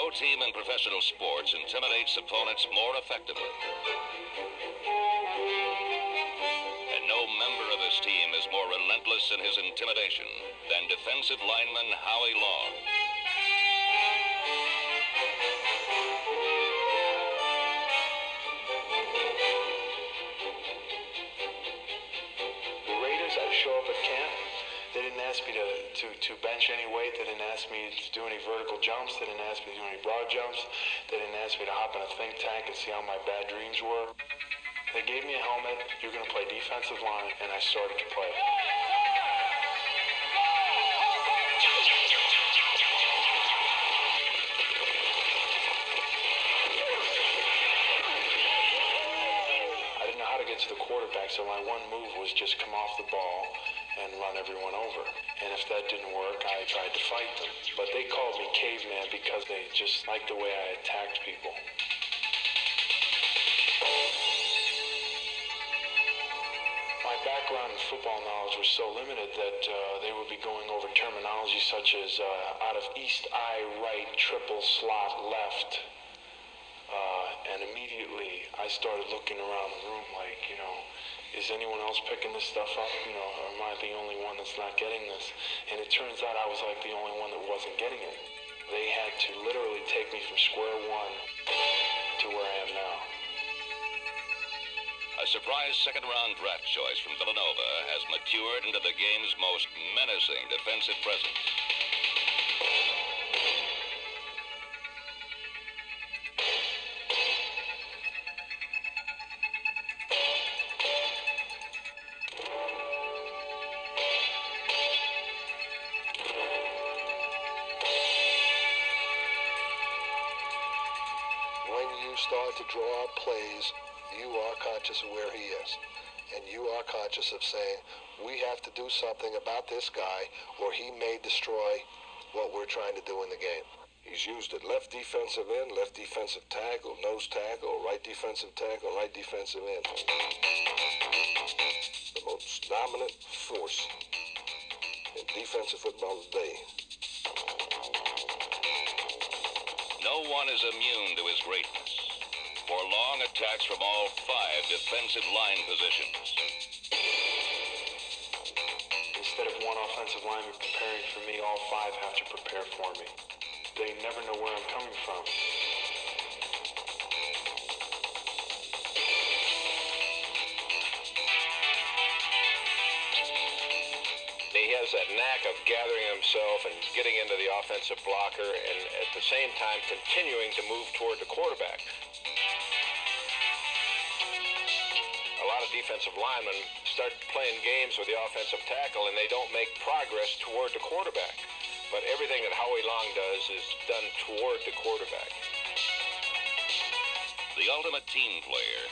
No team in professional sports intimidates opponents more effectively. And no member of his team is more relentless in his intimidation than defensive lineman Howie Long. The Raiders, I'd show up at camp. They didn't ask me to bench any weight. They didn't ask me to do any vertical jumps. They didn't ask me to do any broad jumps. They didn't ask me to hop in a think tank and see how my bad dreams were. They gave me a helmet. You're going to play defensive line, and I started to play. I didn't know how to get to the quarterback, so my one move was just come off the ball and run everyone over. And if that didn't work, I tried to fight them. But they called me caveman because they just liked the way I attacked people. My background in football knowledge was so limited that they would be going over terminology such as out of east eye right, triple slot left. And immediately I started looking around the room like, is anyone else picking this stuff up? Or am I the only one that's not getting this? And it turns out I was like the only one that wasn't getting it. They had to literally take me from square one to where I am now. A surprise second-round draft choice from Villanova has matured into the game's most menacing defensive presence. When you start to draw up plays, you are conscious of where he is. And you are conscious of saying, we have to do something about this guy or he may destroy what we're trying to do in the game. He's used it left defensive end, left defensive tackle, nose tackle, right defensive tackle, right defensive end. The most dominant force in defensive football today. No one is immune to his greatness. For long attacks from all 5 defensive line positions. Instead of one offensive lineman preparing for me, all 5 have to prepare for me. They never know where I'm coming from. He has that knack of gathering himself and getting into the offensive blocker and at the same time continuing to move toward the quarterback. A lot of defensive linemen start playing games with the offensive tackle and they don't make progress toward the quarterback. But everything that Howie Long does is done toward the quarterback. The ultimate team player,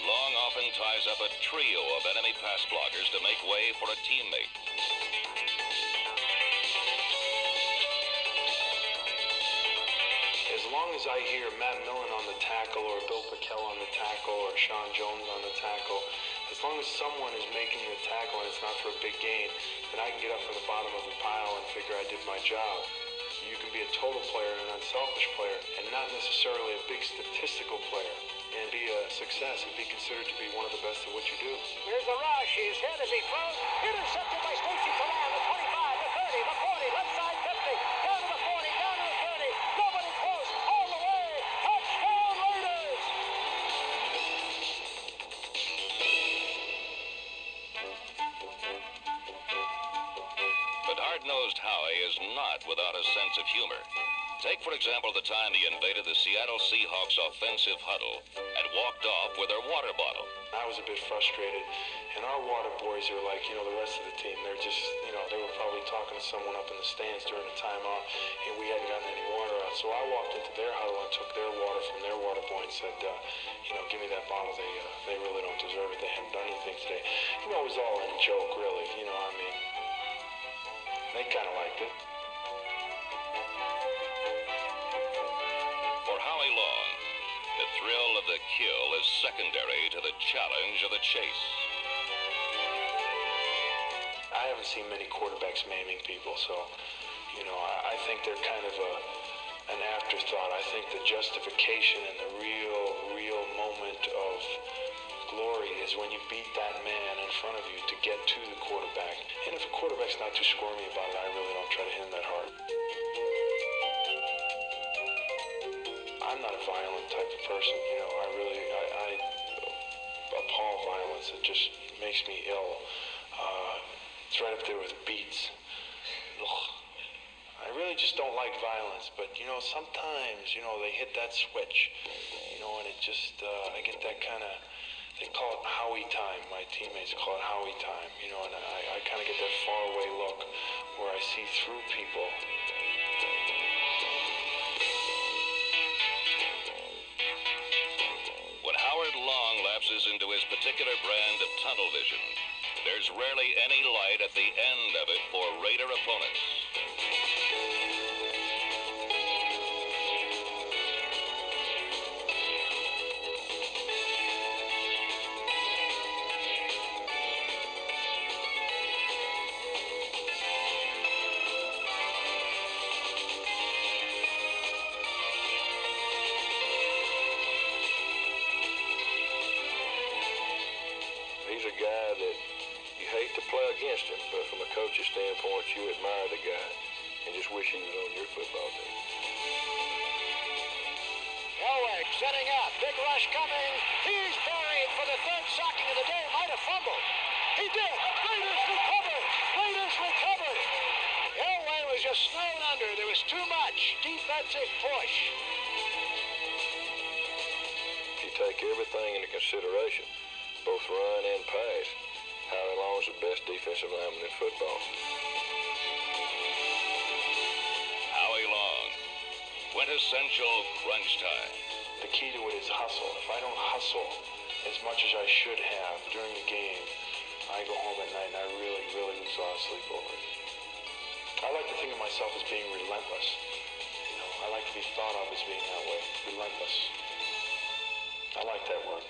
Long often ties up a trio of enemy pass blockers to make way for a teammate. As long as I hear Matt Millen on the tackle or Bill Pickell on the tackle or Sean Jones on the tackle, as long as someone is making the tackle and it's not for a big gain, then I can get up from the bottom of the pile and figure I did my job. You can be a total player and an unselfish player and not necessarily a big statistical player and be a success and be considered to be one of the best at what you do. Here's the rush. He's hit as he throws. Intercepted by Stacy Talan. The 25, the 30, the 40, left side 50. Down to the 40, down to the 30. Nobody close. All the way. Touchdown Raiders! But hard-nosed Howie is not without a sense of humor. Take, for example, the time he invaded the Seattle Seahawks offensive huddle and walked off with their water bottle. I was a bit frustrated, and our water boys are like, the rest of the team. They're just, they were probably talking to someone up in the stands during the timeout, and we hadn't gotten any water out. So I walked into their huddle and took their water from their water boy and said, give me that bottle. They really don't deserve it. They haven't done anything today. It was all in joke, really. They kind of liked it. For Howie Long, the thrill of the kill is secondary to the challenge of the chase. I haven't seen many quarterbacks maiming people, so, I think they're kind of an afterthought. I think the justification and the real moment of glory is when you beat that man in front of you to get to the quarterback. And if a quarterback's not too squirmy about it, I really don't try to hit him that hard. I'm not a violent type of person, you know. I appall violence. It just makes me ill. It's right up there with beats. Ugh. I really just don't like violence, but, you know, sometimes, you know, they hit that switch, you know, and it just, I get that kind of, they call it Howie time. My teammates call it Howie time, you know, and I kind of get that faraway look where I see through people. When Howard Long lapses into his particular brand of tunnel vision, there's rarely any light at the end of it for Raider opponents. He's a guy that you hate to play against him, but from a coach's standpoint, you admire the guy and just wish he was on your football team. Elway setting up. Big rush coming. He's buried for the third sacking of the day. Might have fumbled. He did. Raiders recovered. Raiders recovered. Elway was just snowed under. There was too much defensive push. If you take everything into consideration, both run and pass, Howie Long's the best defensive lineman in football. Howie Long, quintessential crunch time. The key to it is hustle. If I don't hustle as much as I should have during the game, I go home at night and I really lose a lot of sleep over it. I like to think of myself as being relentless. You know, I like to be thought of as being that way. Relentless. I like that word.